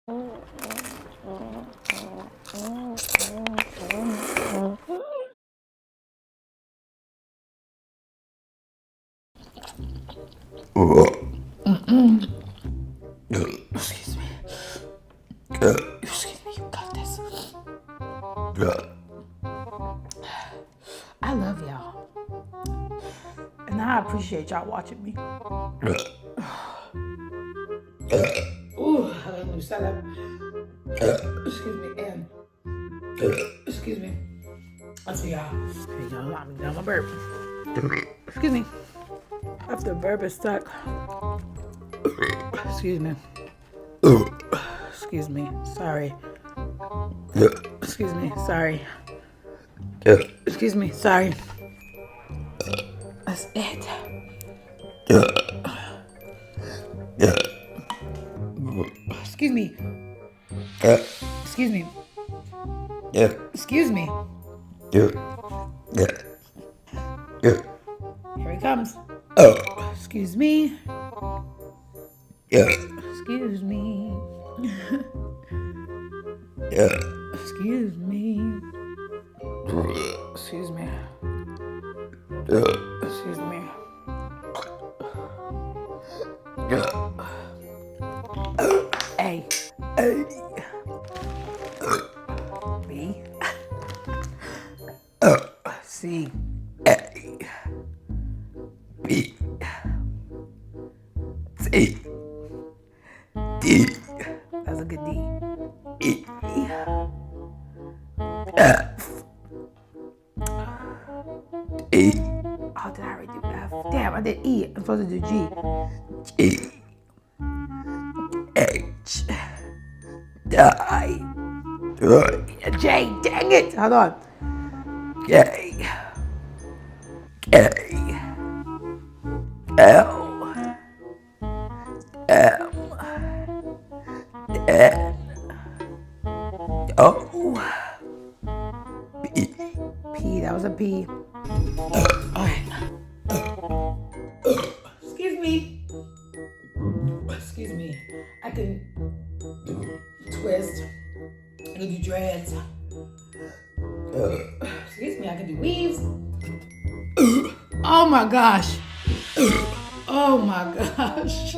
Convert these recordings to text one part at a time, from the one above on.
Excuse me. Excuse me, you got this. I love y'all. And I appreciate y'all watching me. Ooh, let me shut up. Excuse me, and excuse me. I'll see y'all. Here you go, let me down my burp. Excuse me. After the burp is stuck. Excuse me. Excuse me. Sorry. Excuse me. Sorry. Excuse me. Sorry. That's it. Excuse me. Excuse me. Excuse me. Here he comes. Excuse me. Excuse me. Excuse me. Excuse me. Excuse me. A. B. C. B. C. D. That's a good D. E. F. E. Oh, did I already do F? Damn, I did E. I'm supposed to do G. G. H. I. J. Dang it. Hold on. K. K. L. M. N. O. P. P. That was a P. Alright. Excuse me. Excuse me. I can twist. I can do dreads. Excuse me. I can do weaves. Oh my gosh. Oh my gosh.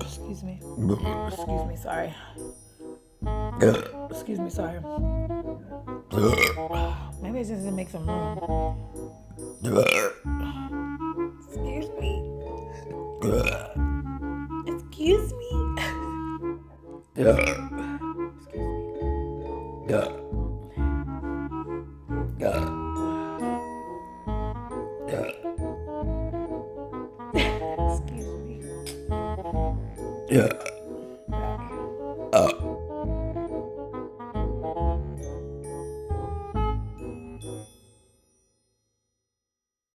Excuse me. Excuse me. Sorry. Excuse me. Sorry. Maybe it's just to make some room. Excuse me. Excuse me. Excuse me. Excuse me.